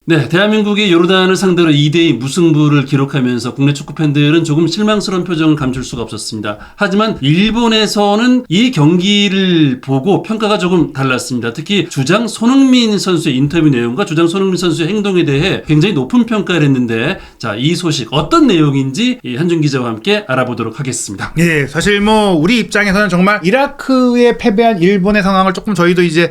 네, 대한민국이 요르단을 상대로 2대2 무승부를 기록하면서 국내 축구 팬들은 조금 실망스러운 표정을 감출 수가 없었습니다. 하지만 일본에서는 이 경기를 보고 평가가 조금 달랐습니다. 특히 주장 손흥민 선수의 인터뷰 내용과 주장 손흥민 선수의 행동에 대해 굉장히 높은 평가를 했는데, 자, 이 소식 어떤 내용인지 한준 기자와 함께 알아보도록 하겠습니다. 예, 사실 우리 입장에서는 정말 이라크에 패배한 일본의 상황을 조금 저희도 이제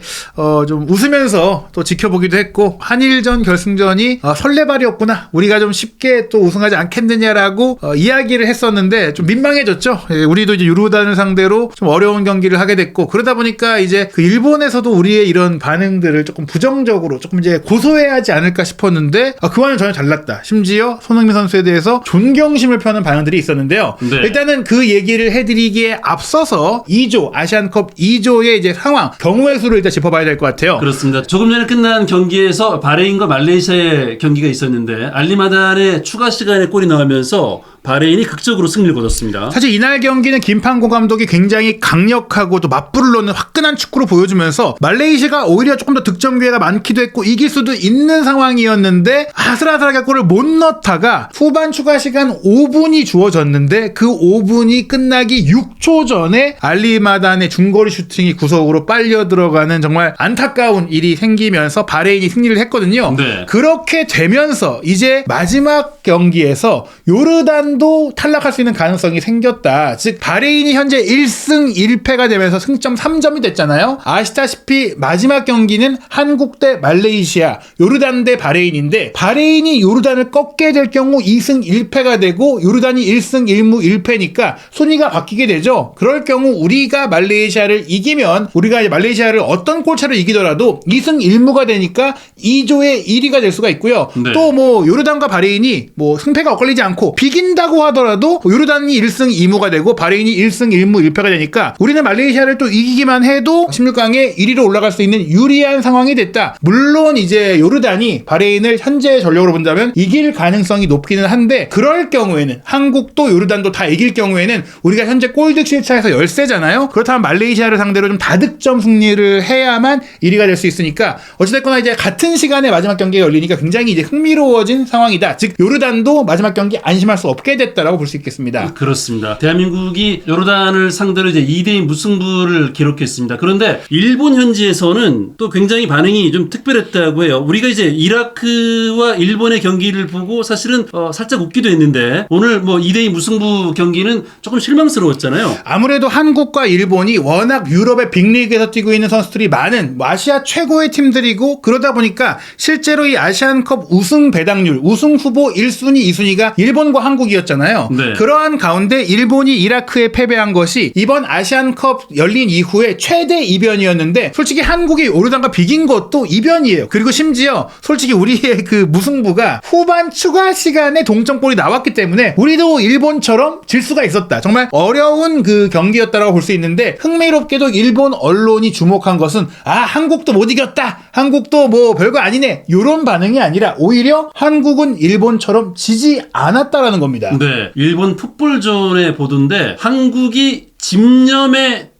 좀 웃으면서 또 지켜보기도 했고, 한일전 결승전이 설레발이었구나, 우리가 좀 쉽게 또 우승하지 않겠느냐라고 이야기를 했었는데 좀 민망해졌죠. 예, 우리도 이제 요르단을 상대로 좀 어려운 경기를 하게 됐고, 그러다 보니까 이제 그 일본에서도 우리의 이런 반응들을 조금 부정적으로 조금 이제 고소해야 하지 않을까 싶었는데, 그와는 전혀 달랐다. 심지어 손흥민 선수에 대해서 존경심을 표하는 반응들이 있었는데요. 네. 일단은 그 얘기를 해드리기에 앞서서 2조 아시안컵 2조의 이제 상황, 경우의 수를 일단 짚어봐야 될 것 같아요. 그렇습니다. 조금 전에 끝난 경기에서 바레인과 말레이시아의 경기가 있었는데, 알리마단의 추가 시간에 골이 나오면서 바레인이 극적으로 승리를 거뒀습니다. 사실 이날 경기는 김판고 감독이 굉장히 강력하고 또 맞불을 놓는 화끈한 축구로 보여주면서 말레이시아가 오히려 조금 더 득점 기회가 많기도 했고 이길 수도 있는 상황이었는데 아슬아슬하게 골을 못 넣다가 후반 추가 시간 5분이 주어졌는데 그 5분이 끝나기 6초 전에 알리마단의 중거리 슈팅이 구석으로 빨려 들어가는 정말 안타까운 일이 생기면서 바레인이 승리를 했거든요. 네. 그렇게 되면서 이제 마지막 경기에서 요르단도 탈락할 수 있는 가능성이 생겼다. 즉 바레인이 현재 1승 1패가 되면서 승점 3점이 됐잖아요. 아시다시피 마지막 경기는 한국 대 말레이시아, 요르단 대 바레인인데, 바레인이 요르단을 꺾게 될 경우 2승 1패가 되고 요르단이 1승 1무 1패니까 순위가 바뀌게 되죠. 그럴 경우 우리가 말레이시아를 이기면, 우리가 이제 말레이시아를 어떤 골차로 이기더라도 2승 1무가 되니까 2조의 1위가 될 수가 있고요. 네. 또 요르단과 바레인이 승패가 엇갈리지 않고 비긴다고 하더라도 요르단이 1승 2무가 되고 바레인이 1승 1무 1패가 되니까 우리는 말레이시아를 또 이기기만 해도 16강에 1위로 올라갈 수 있는 유리한 상황이 됐다. 물론 이제 요르단이 바레인을 현재 전력으로 본다면 이길 가능성이 높기는 한데, 그럴 경우에는 한국도 요르단도 다 이길 경우에는 우리가 현재 골득 실차에서 열세잖아요. 그렇다면 말레이시아를 상대로 좀 다득점 승리를 해야만 1위가 될 수 있으니까, 어찌됐거나 이제 같은 시간에 마지막 경기가 열리니까 굉장히 이제 흥미로워진 상황이다. 즉 요르단도 마지막 경기 안심할 수 없게 됐다라고 볼 수 있겠습니다. 그렇습니다. 대한민국이 요르단을 상대로 이제 2대2 무승부를 기록했습니다. 그런데 일본 현지에서는 또 굉장히 반응이 좀 특별했다고 해요. 우리가 이제 이라크와 일본의 경기를 보고 사실은 살짝 웃기도 했는데, 오늘 2대2 무승부 경기는 조금 실망스러웠잖아요. 아무래도 한국과 일본이 워낙 유럽의 빅리그에서 뛰고 있는 선수들이 많은 아시아 최고의 팀들이고, 그러다 보니까 실제로 이 아시안컵 우승 배당률, 우승 후보 1순위, 2순위가 일본과 한국이었잖아요. 네. 그러한 가운데 일본이 이라크에 패배한 것이 이번 아시안컵 열린 이후에 최대 이변이었는데, 솔직히 한국이 요르단과 비긴 것도 이변이에요. 그리고 심지어 솔직히 우리의 그 무승부가 후반 추가 시간에 동점골이 나왔기 때문에 우리도 일본처럼 질 수가 있었다. 정말 어려운 그 경기였다라고 볼 수 있는데, 흥미롭게도 일본 언론이 주목한 것은 한국도 못 이겼다, 한국도 별거 아니네, 이런 반응이 아니라 오히려 한국은 일본처럼 지지 않았다라는 겁니다. 네, 일본 풋볼존의 보도인데, 한국이 집념에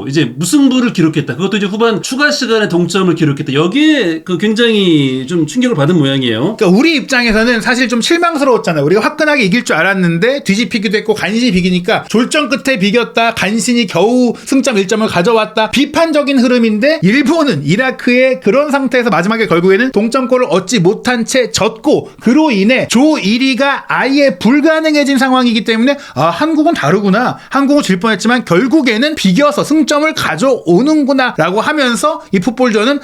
이제 무승부를 기록했다. 그것도 이제 후반 추가 시간에 동점을 기록했다. 여기에 굉장히 좀 충격을 받은 모양이에요. 그러니까 우리 입장에서는 사실 좀 실망스러웠잖아요. 우리가 화끈하게 이길 줄 알았는데 뒤집히기도 했고 간신히 비기니까 졸전 끝에 비겼다, 간신히 겨우 승점 1점을 가져왔다, 비판적인 흐름인데, 일본은 이라크의 그런 상태에서 마지막에 결국에는 동점골을 얻지 못한 채 졌고, 그로 인해 조 1위가 아예 불가능해진 상황이기 때문에 한국은 다르구나, 한국은 질 뻔했지만 결국에는 비겨서 승점을 가져오는구나 라고 하면서 이 풋볼전은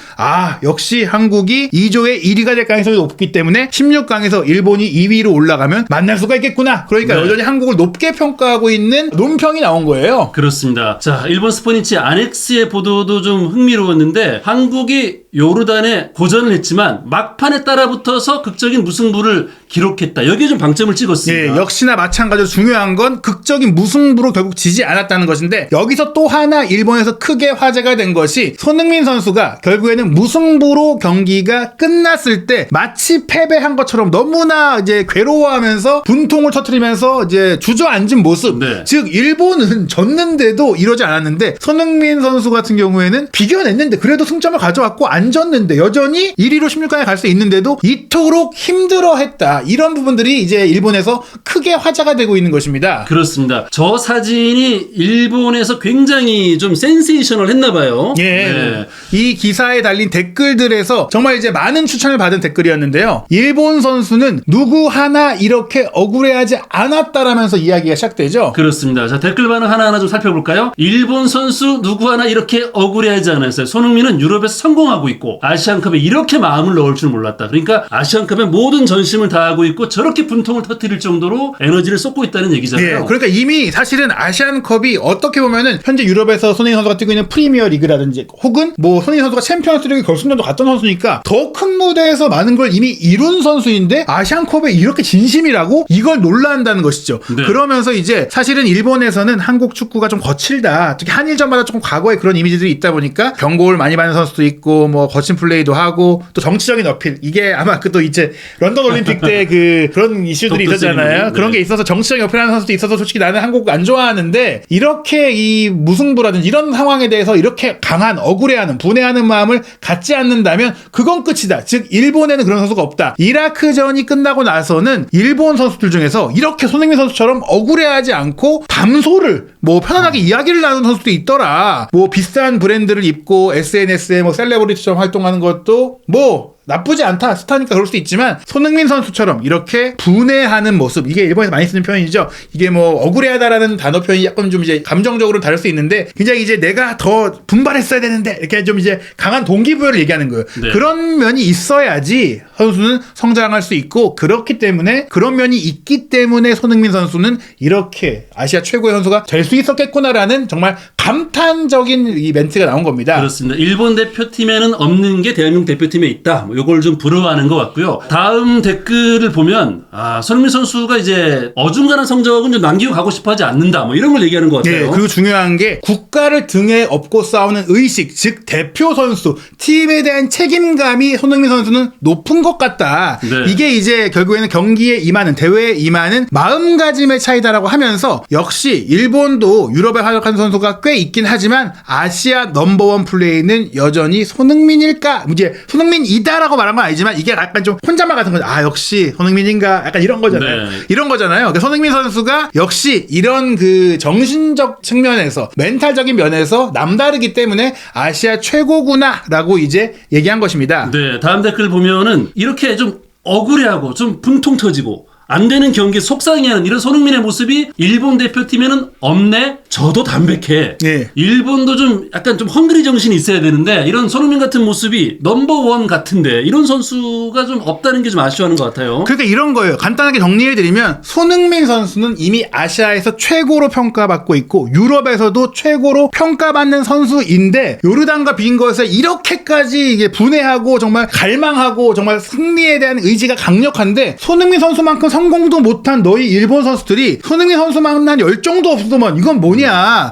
역시 한국이 2조의 1위가 될 가능성이 높기 때문에 16강에서 일본이 2위로 올라가면 만날 수가 있겠구나, 그러니까 네. 여전히 한국을 높게 평가하고 있는 논평이 나온 거예요. 그렇습니다. 자, 일본 스포니치 아넥스의 보도도 좀 흥미로웠는데, 한국이 요르단에 고전을 했지만 막판에 따라붙어서 극적인 무승부를 기록했다. 여기에 좀 방점을 찍었습니다. 예, 역시나 마찬가지로 중요한 건 극적인 무승부로 결국 지지 않았다는 것인데 여기서 또 하나 일본에서 크게 화제가 된 것이 손흥민 선수가 결국에는 무승부로 경기가 끝났을 때 마치 패배한 것처럼 너무나 이제 괴로워하면서 분통을 터뜨리면서 이제 주저앉은 모습. 네. 즉 일본은 졌는데도 이러지 않았는데 손흥민 선수 같은 경우에는 비겨냈는데 그래도 승점을 가져왔고 안 졌는데 여전히 1위로 16강에 갈 수 있는데도 이토록 힘들어했다. 이런 부분들이 이제 일본에서 크게 화제가 되고 있는 것입니다. 그렇습니다. 저 사진이 일본에서 굉장히 좀 센세이셔널 했나 봐요. 예. 네. 이 기사에 달린 댓글들에서 정말 이제 많은 추천을 받은 댓글이었는데요. 일본 선수는 누구 하나 이렇게 억울해하지 않았다라면서 이야기가 시작되죠. 그렇습니다. 자, 댓글 반응 하나하나 좀 살펴볼까요? 일본 선수 누구 하나 이렇게 억울해하지 않았어요. 손흥민은 유럽에서 성공하고 있고 아시안컵에 이렇게 마음을 넣을 줄 몰랐다. 그러니까 아시안컵에 모든 전심을 다하고 있고 저렇게 분통을 터뜨릴 정도로 에너지를 쏟고 있다는 얘기잖아요. 예, 그러니까 이미 사실은 아시안컵이 어떻게 보면은 현재 유럽에서 손흥민 선수가 뛰고 있는 프리미어 리그라든지 혹은 뭐 손흥민 선수가 챔피언스 리그 결승전도 갔던 선수니까 더 큰 무대에서 많은 걸 이미 이룬 선수인데 아시안컵에 이렇게 진심이라고 이걸 놀라한다는 것이죠. 네. 그러면서 이제 사실은 일본에서는 한국 축구가 좀 거칠다. 특히 한일전마다 조금 과거에 그런 이미지들이 있다 보니까 경고를 많이 받는 선수도 있고 뭐 거친 플레이도 하고 또 정치적인 어필 이게 아마 그 또 이제 런던 올림픽 때 그런 이슈들이 있었잖아요. 네. 그런 게 있어서 정치적인 어필하는 선수도 있어서 솔직히 나는 한국 안 좋아하는데 이렇게 이 무승부라든지 이런 상황에 대해서 이렇게 강한 억울해하는 분해하는 마음을 갖지 않는다면 그건 끝이다. 즉 일본에는 그런 선수가 없다. 이라크전이 끝나고 나서는 일본 선수들 중에서 이렇게 손흥민 선수처럼 억울해하지 않고 담소를 뭐 편안하게 이야기를 나누는 선수도 있더라. 뭐 비싼 브랜드를 입고 SNS에 뭐 셀레브리티처럼 활동하는 것도 뭐 나쁘지 않다. 스타니까 그럴 수도 있지만 손흥민 선수처럼 이렇게 분해하는 모습 이게 일본에서 많이 쓰는 표현이죠. 이게 뭐 억울해하다라는 단어 표현이 약간 좀 이제 감정적으로 다를 수 있는데 굉장히 이제 내가 더 분발했어야 되는데 이렇게 좀 이제 강한 동기부여를 얘기하는 거예요. 네. 그런 면이 있어야지 선수는 성장할 수 있고 그렇기 때문에 그런 면이 있기 때문에 손흥민 선수는 이렇게 아시아 최고의 선수가 될 수 있었겠구나라는 정말 감탄적인 이 멘트가 나온 겁니다. 그렇습니다. 일본 대표팀에는 없는 게 대한민국 대표팀에 있다. 뭐 요걸 좀 부러워하는 것 같고요. 다음 댓글을 보면 손흥민 선수가 이제 어중간한 성적은 좀 남기고 가고 싶어하지 않는다. 뭐 이런 걸 얘기하는 것 같아요. 네, 그리고 중요한 게 국가를 등에 업고 싸우는 의식, 즉 대표 선수, 팀에 대한 책임감이 손흥민 선수는 높은 것 같다. 네. 이게 이제 결국에는 경기에 임하는 대회에 임하는 마음가짐의 차이다라고 하면서 역시 일본도 유럽에 활약한 선수가 꽤 있긴 하지만 아시아 넘버원 플레이는 여전히 손흥민일까? 이제 손흥민이다라고 말한 건 아니지만 이게 약간 좀 혼잣말 같은 거죠. 역시 손흥민인가? 약간 이런 거잖아요. 네. 이런 거잖아요. 그러니까 손흥민 선수가 역시 이런 그 정신적 측면에서 멘탈적인 면에서 남다르기 때문에 아시아 최고구나라고 이제 얘기한 것입니다. 네, 다음 댓글 보면은 이렇게 좀 억울해하고 좀 분통 터지고 안 되는 경기 속상해하는 이런 손흥민의 모습이 일본 대표팀에는 없네. 저도 담백해. 예. 일본도 좀 약간 좀 헝그리 정신이 있어야 되는데 이런 손흥민 같은 모습이 넘버원 같은데 이런 선수가 좀 없다는 게 좀 아쉬워하는 것 같아요. 그러니까 이런 거예요. 간단하게 정리해드리면 손흥민 선수는 이미 아시아에서 최고로 평가받고 있고 유럽에서도 최고로 평가받는 선수인데 요르단과 빈것에 이렇게까지 이게 분해하고 정말 갈망하고 정말 승리에 대한 의지가 강력한데 손흥민 선수만큼 성공도 못한 너희 일본 선수들이 손흥민 선수만한 열정도 없으면 이건 뭐냐.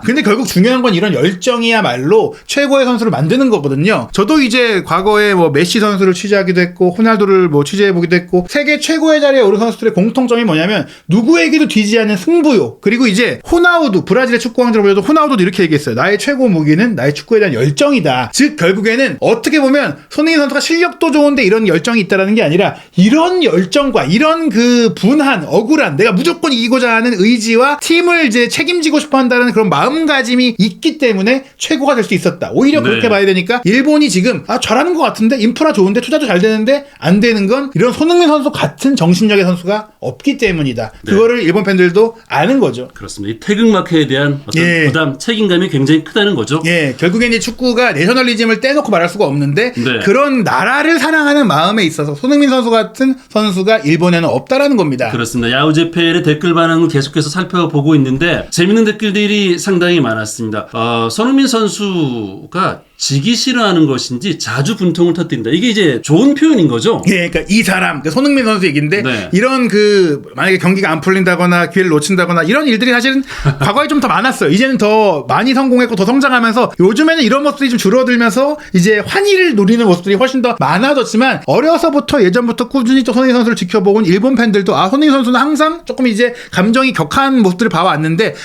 근데 결국 중요한 건 이런 열정이야말로 최고의 선수를 만드는 거거든요. 저도 이제 과거에 뭐 메시 선수를 취재하기도 했고 호날두를 뭐 취재해보기도 했고 세계 최고의 자리에 오른 선수들의 공통점이 뭐냐면 누구에게도 뒤지 않는 승부요. 그리고 이제 호나우두 브라질의 축구 왕자로 불려도 호나우두도 이렇게 얘기했어요. 나의 최고 무기는 나의 축구에 대한 열정이다. 즉 결국에는 어떻게 보면 손흥민 선수가 실력도 좋은데 이런 열정이 있다라는 게 아니라 이런 열정과 이런 그 분한, 억울한 내가 무조건 이기고자 하는 의지와 팀을 이제 책임지고 싶어 한다는 그런 마음가짐이 있기 때문에 최고가 될 수 있었다. 오히려 그렇게 네. 봐야 되니까 일본이 지금 잘하는 것 같은데 인프라 좋은데 투자도 잘 되는데 안 되는 건 이런 손흥민 선수 같은 정신력의 선수가 없기 때문이다. 네. 그거를 일본 팬들도 아는 거죠. 그렇습니다. 이 태극마크에 대한 어떤 예. 부담, 책임감이 굉장히 크다는 거죠. 예, 결국엔 이 축구가 내셔널리즘을 떼놓고 말할 수가 없는데 네. 그런 나라를 사랑하는 마음에 있어서 손흥민 선수 같은 선수가 일본에는 없다라는 겁니다. 그렇습니다. 야우제페의 댓글 반응을 계속해서 살펴보고 있는데 재밌는 댓글들이 상당히 많았습니다. 손흥민 선수가 지기 싫어하는 것인지 자주 분통을 터뜨린다. 이게 이제 좋은 표현인 거죠. 예, 그러니까 이 사람, 손흥민 선수 얘기인데 네. 이런 만약에 경기가 안 풀린다거나 기회를 놓친다거나 이런 일들이 사실은 과거에 좀 더 많았어요. 이제는 더 많이 성공했고 더 성장하면서 요즘에는 이런 모습들이 좀 줄어들면서 이제 환희를 누리는 모습들이 훨씬 더 많아졌지만 어려서부터 예전부터 꾸준히 또 손흥민 선수를 지켜보고 일본 팬들도 손흥민 선수는 항상 조금 이제 감정이 격한 모습들을 봐왔는데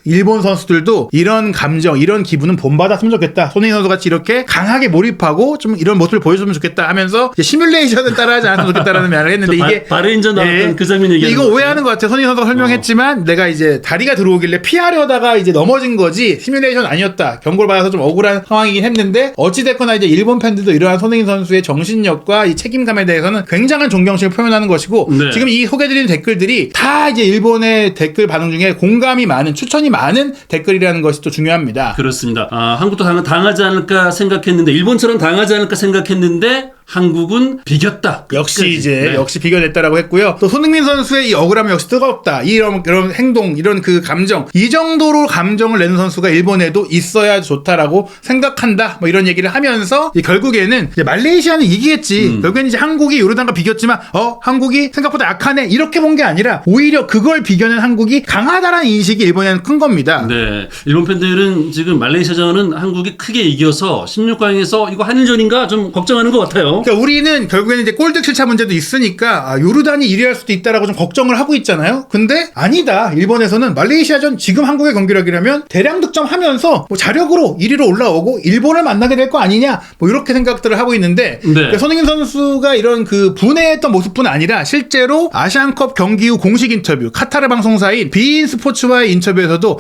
일본 선수들도 이런 감정, 이런 기분은 본받았으면 좋겠다. 손흥민 선수 같이 이렇게 강하게 몰입하고 좀 이런 모습을 보여주면 좋겠다 하면서 이제 시뮬레이션을 따라하지 않았으면 좋겠다라는 말을 했는데 이게 바레인전 나왔던 그 장면 얘기하는 이거 오해하는 것 같아요. 손흥민 선수가 설명했지만 내가 이제 다리가 들어오길래 피하려다가 이제 넘어진 거지 시뮬레이션 아니었다. 경고를 받아서 좀 억울한 상황이긴 했는데 어찌됐거나 이제 일본 팬들도 이러한 손흥민 선수의 정신력과 이 책임감에 대해서는 굉장한 존경심을 표현하는 것이고 네. 지금 이 소개드리는 댓글들이 다 이제 일본의 댓글 반응 중에 공감이 많은 추천이 많은 댓글이라는 것이 또 중요합니다. 그렇습니다. 한국도 당하지 않을까 생각했는데 일본처럼 당하지 않을까 생각했는데 한국은 비겼다. 역시 끝까지. 이제 역시 비교됐다라고 했고요. 또 손흥민 선수의 이 억울함이 역시 뜨겁다. 이런 행동, 이런 그 감정, 이 정도로 감정을 내는 선수가 일본에도 있어야 좋다라고 생각한다. 뭐 이런 얘기를 하면서 결국에는 이제 말레이시아는 이기겠지. 결국에는 이제 한국이 요르단과 비겼지만 한국이 생각보다 약하네. 이렇게 본 게 아니라 오히려 그걸 비겨낸 한국이 강하다라는 인식이 일본에는 큰 겁니다. 네, 일본 팬들은 지금 말레이시아전은 한국이 크게 이겨서 16강에서 이거 한일전인가 좀 걱정하는 것 같아요. 그러니까 우리는 결국에는 이제 골득 실차 문제도 있으니까 요르단이 1위 할 수도 있다라고 좀 걱정을 하고 있잖아요. 근데 아니다. 일본에서는 말레이시아전 지금 한국의 경기력이라면 대량 득점하면서 뭐 자력으로 1위로 올라오고 일본을 만나게 될 거 아니냐. 뭐 이렇게 생각들을 하고 있는데 네. 그러니까 손흥민 선수가 이런 그 분해했던 모습뿐 아니라 실제로 아시안컵 경기 후 공식 인터뷰 카타르 방송사인 비인 스포츠와의 인터뷰에서도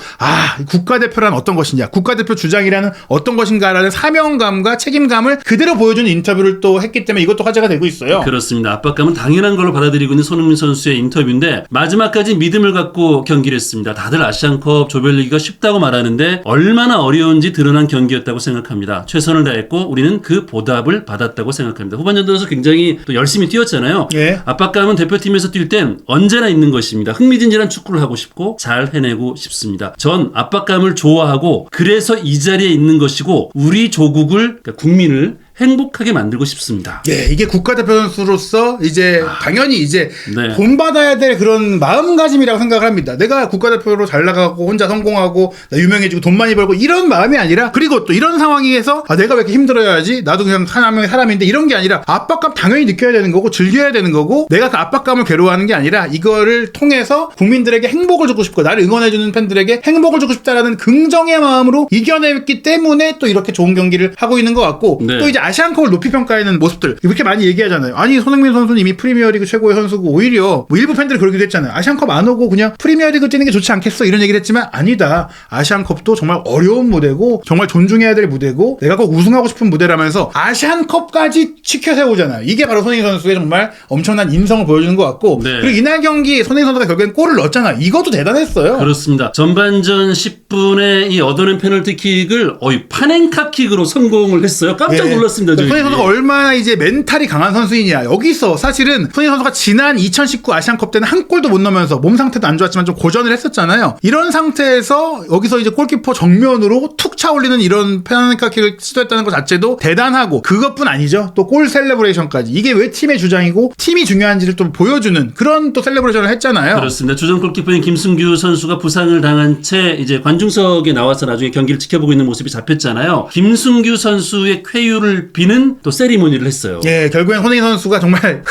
국가대표란 어떤 것이냐, 국가대표 주장이라는 어떤 것인가라는 사명감과 책임감을 그대로 보여주는 인터뷰를 또 했기 때문에 이것도 화제가 되고 있어요. 그렇습니다. 압박감은 당연한 걸로 받아들이고 있는 손흥민 선수의 인터뷰인데 마지막까지 믿음을 갖고 경기를 했습니다. 다들 아시안컵 조별리그가 쉽다고 말하는데 얼마나 어려운지 드러난 경기였다고 생각합니다. 최선을 다했고 우리는 그 보답을 받았다고 생각합니다. 후반전에서 굉장히 또 열심히 뛰었잖아요. 예. 압박감은 대표팀에서 뛸 땐 언제나 있는 것입니다. 흥미진진한 축구를 하고 싶고 잘 해내고 싶습니다. 전 압박감을 좋아하고 그래서 이 자리에 있는 것이고 우리 조국을, 그러니까 국민을 행복하게 만들고 싶습니다. 예, 이게 국가대표 선수로서 이제 당연히 이제 네. 본받아야 될 그런 마음가짐이라고 생각을 합니다. 내가 국가대표로 잘 나가고 혼자 성공하고 나 유명해지고 돈 많이 벌고 이런 마음이 아니라 그리고 또 이런 상황에서 내가 왜 이렇게 힘들어야지 나도 그냥 하나의 사람인데 이런 게 아니라 압박감 당연히 느껴야 되는 거고 즐겨야 되는 거고 내가 그 압박감을 괴로워하는 게 아니라 이거를 통해서 국민들에게 행복을 주고 싶고 나를 응원해주는 팬들에게 행복을 주고 싶다라는 긍정의 마음으로 이겨냈기 때문에 또 이렇게 좋은 경기를 하고 있는 것 같고 네. 또 이제 아시안컵을 높이 평가하는 모습들 이렇게 많이 얘기하잖아요. 아니 손흥민 선수는 이미 프리미어리그 최고의 선수고 오히려 뭐 일부 팬들이 그러기도 했잖아요. 아시안컵 안 오고 그냥 프리미어리그 뛰는 게 좋지 않겠어 이런 얘기를 했지만 아니다. 아시안컵도 정말 어려운 무대고 정말 존중해야 될 무대고 내가 꼭 우승하고 싶은 무대라면서 아시안컵까지 치켜 세우잖아요. 이게 바로 손흥민 선수의 정말 엄청난 인성을 보여주는 것 같고 네. 그리고 이날 경기 손흥민 선수가 결국엔 골을 넣었잖아요. 이것도 대단했어요. 그렇습니다. 전반전 10분에 이 얻어낸 페널티킥을 파넨카킥으로 성공을 했어요. 깜짝 놀랐습니다. 손흥민 선수가 얼마나 이제 멘탈이 강한 선수이냐. 여기서 사실은 손흥민 선수가 지난 2019 아시안컵 때는 한 골도 못 넣으면서 몸 상태도 안 좋았지만 좀 고전을 했었잖아요. 이런 상태에서 여기서 이제 골키퍼 정면으로 툭 차올리는 이런 페널티킥을 시도했다는 것 자체도 대단하고 그것뿐 아니죠. 또 골 셀레브레이션까지. 이게 왜 팀의 주장이고 팀이 중요한지를 좀 보여주는 그런 또 셀레브레이션을 했잖아요. 그렇습니다. 주전 골키퍼인 김승규 선수가 부상을 당한 채 이제 관중석에 나와서 나중에 경기를 지켜보고 있는 모습이 잡혔잖아요. 김승규 선수의 쾌유를 비는 또 세리머니를 했어요. 예, 결국엔 손흥민 선수가 정말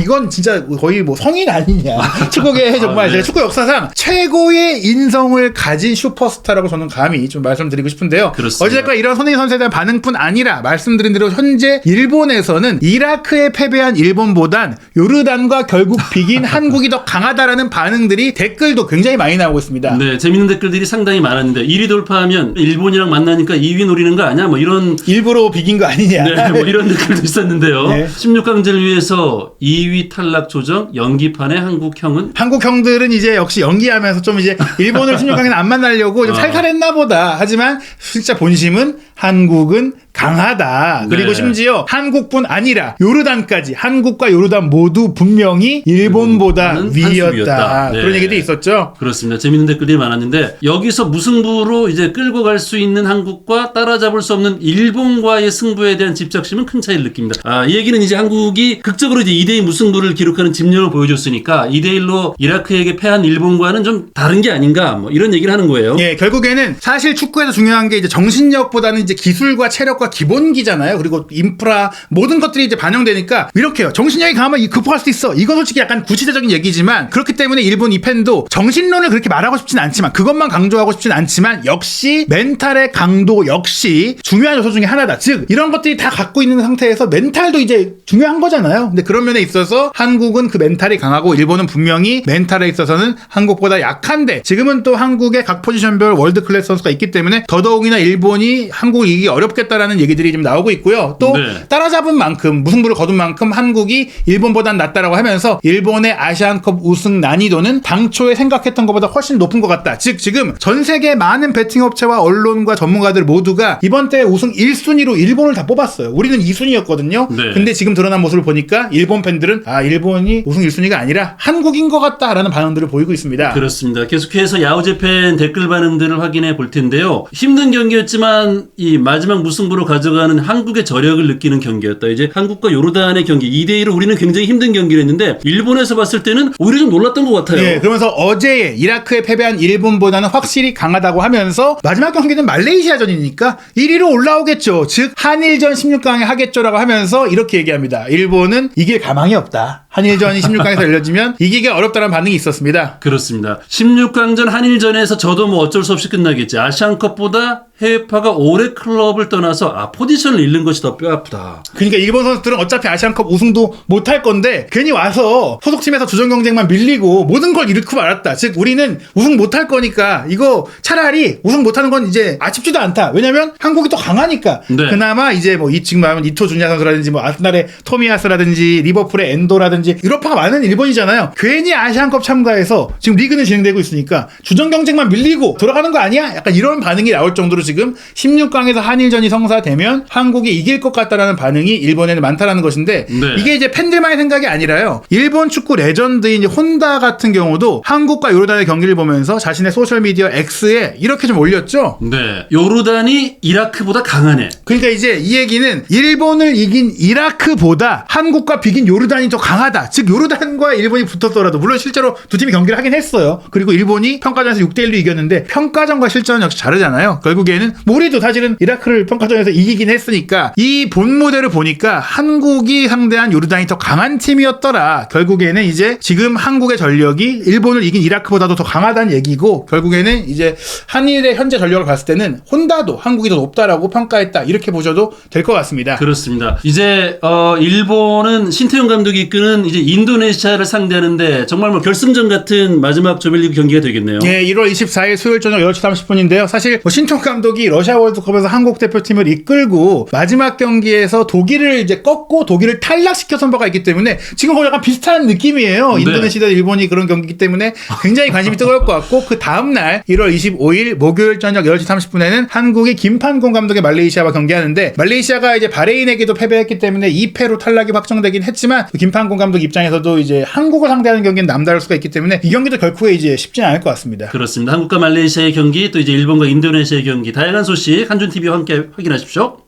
이건 진짜 거의 뭐 성인 아니냐. 축구계 정말 네. 축구 역사상 최고의 인성을 가진 슈퍼스타라고 저는 감히 좀 말씀드리고 싶은데요. 그렇습니다. 어쨌든 이런 손흥민 선수에 대한 반응뿐 아니라 말씀드린 대로 현재 일본에서는 이라크에 패배한 일본보단 요르단과 결국 비긴 한국이 더 강하다라는 반응들이 댓글도 굉장히 많이 나오고 있습니다. 네, 재밌는 댓글들이 상당히 많았는데 1위 돌파하면 일본이랑 만나니까 2위 노리는 거 아니야? 뭐 이런 일부러 비긴 거 아니냐. 네, 뭐 이런 댓글도 있었는데요. 네. 16강제를 위해서 2위 탈락 조정 연기판의 한국형은 한국 형들은 이제 역시 연기하면서 좀 이제 일본을 16강에는 안 만나려고 좀 살살했나 보다. 하지만 진짜 본심은 한국은 강하다. 그리고 네. 심지어 한국뿐 아니라 요르단까지 한국과 요르단 모두 분명히 일본보다 한 위였다. 수위였다. 네. 그런 얘기도 있었죠. 그렇습니다. 재밌는 댓글이 많았는데 여기서 무승부로 이제 끌고 갈 수 있는 한국과 따라잡을 수 없는 일본과의 승부에 대한 집착심은 큰 차이를 느낍니다. 이 얘기는 이제 한국이 극적으로 이제 2대2 무승부를 기록하는 집념을 보여줬으니까 2대1로 이라크에게 패한 일본과는 좀 다른 게 아닌가 뭐 이런 얘기를 하는 거예요. 예, 결국에는 사실 축구에서 중요한 게 이제 정신력보다는 이제 기술과 체력과 기본기잖아요. 그리고 인프라 모든 것들이 이제 반영되니까 이렇게요. 정신력이 강하면 극복할 수 있어. 이건 솔직히 약간 구시대적인 얘기지만 그렇기 때문에 일본 이 팬도 정신론을 그렇게 말하고 싶진 않지만 그것만 강조하고 싶진 않지만 역시 멘탈의 강도 역시 중요한 요소 중에 하나다. 즉 이런 것들이 다 갖고 있는 상태에서 멘탈도 이제 중요한 거잖아요. 근데 그런 면에 있어서 한국은 그 멘탈이 강하고 일본은 분명히 멘탈에 있어서는 한국보다 약한데 지금은 또 한국의 각 포지션별 월드 클래스 선수가 있기 때문에 더더욱이나 일본이 한국을 이기기 어렵겠다라는 얘기들이 좀 나오고 있고요. 또 네. 따라잡은 만큼 무승부를 거둔 만큼 한국이 일본보단 낫다라고 하면서 일본의 아시안컵 우승 난이도는 당초에 생각했던 것보다 훨씬 높은 것 같다. 즉 지금 전 세계 많은 베팅 업체와 언론과 전문가들 모두가 이번 대회 우승 1순위로 일본을 다 뽑았어요. 우리는 2순위였거든요. 네. 근데 지금 드러난 모습을 보니까 일본 팬들은 일본이 우승 1순위가 아니라 한국인 것 같다라는 반응들을 보이고 있습니다. 그렇습니다. 계속해서 야후제팬 댓글 반응들을 확인해 볼 텐데요. 힘든 경기였지만 이 마지막 무승부로 가져가는 한국의 저력을 느끼는 경기였다. 이제 한국과 요르단의 경기 2대2로 우리는 굉장히 힘든 경기를 했는데 일본에서 봤을 때는 오히려 좀 놀랐던 것 같아요. 예, 그러면서 어제 이라크에 패배한 일본보다는 확실히 강하다고 하면서 마지막 경기는 말레이시아전이니까 1위로 올라오겠죠. 즉 한일전 16강에 하겠죠라고 하면서 이렇게 얘기합니다. 일본은 이길 가망이 없다. 한일전이 16강에서 열려지면 이기기 어렵다는 반응이 있었습니다. 그렇습니다. 16강전 한일전에서 저도 뭐 어쩔 수 없이 끝나겠지. 아시안컵보다 해외파가 오래 클럽을 떠나서 포지션을 잃는 것이 더 뼈아프다. 그러니까 일본 선수들은 어차피 아시안컵 우승도 못할 건데 괜히 와서 소속팀에서 주전 경쟁만 밀리고 모든 걸 잃고 말았다. 즉 우리는 우승 못할 거니까 이거 차라리 우승 못하는 건 이제 아쉽지도 않다. 왜냐면 한국이 또 강하니까. 네. 그나마 이제 뭐 지금 말하면 이토 준야 선수라든지 뭐 아스날의 토미야스라든지 리버풀의 엔도라든지 유럽파가 많은 일본이잖아요. 괜히 아시안컵 참가해서 지금 리그는 진행되고 있으니까 주전 경쟁만 밀리고 돌아가는 거 아니야? 약간 이런 반응이 나올 정도로 지금 16강에서 한일전이 성사되면 한국이 이길 것 같다라는 반응이 일본에는 많다라는 것인데 네. 이게 이제 팬들만의 생각이 아니라요. 일본 축구 레전드인 혼다 같은 경우도 한국과 요르단의 경기를 보면서 자신의 소셜미디어 X에 이렇게 좀 올렸죠. 네. 요르단이 이라크보다 강하네. 그러니까 이제 이 얘기는 일본을 이긴 이라크보다 한국과 비긴 요르단이 더 강하다. 즉 요르단과 일본이 붙었더라도 물론 실제로 두 팀이 경기를 하긴 했어요. 그리고 일본이 평가전에서 6대1로 이겼는데 평가전과 실전은 역시 다르잖아요. 결국에는 우리도 사실은 이라크를 평가전에서 이기긴 했으니까 이 본 무대를 보니까 한국이 상대한 요르단이 더 강한 팀이었더라. 결국에는 이제 지금 한국의 전력이 일본을 이긴 이라크보다도 더 강하다는 얘기고 결국에는 이제 한일의 현재 전력을 봤을 때는 혼다도 한국이 더 높다라고 평가했다. 이렇게 보셔도 될 것 같습니다. 그렇습니다. 이제 일본은 신태용 감독이 이끄는 이제 인도네시아를 상대하는데 정말 뭐 결승전 같은 마지막 조별리그 경기가 되겠네요. 예, 1월 24일 수요일 저녁 8시 30분인데요. 사실 뭐 신태용 감독이 러시아 월드컵에서 한국 대표팀을 이끌고 마지막 경기에서 독일을 이제 꺾고 독일을 탈락시켰던 바가 있기 때문에 지금 거의 약간 비슷한 느낌이에요. 네. 인도네시아 대 일본이 그런 경기이기 때문에 굉장히 관심이 뜨거울 것 같고 그 다음날 1월 25일 목요일 저녁 10시 30분에는 한국이 김판곤 감독의 말레이시아와 경기하는데 말레이시아가 이제 바레인에게도 패배했기 때문에 2패로 탈락이 확정되긴 했지만 김판곤 감독 입장에서도 이제 한국을 상대하는 경기는 남다를 수가 있기 때문에 이 경기도 결코 이제 쉽지는 않을 것 같습니다. 그렇습니다. 한국과 말레이시아의 경기 또 이제 일본과 인도네시아의 경기 다양한 소식 한준TV와 함께 확인하십시오.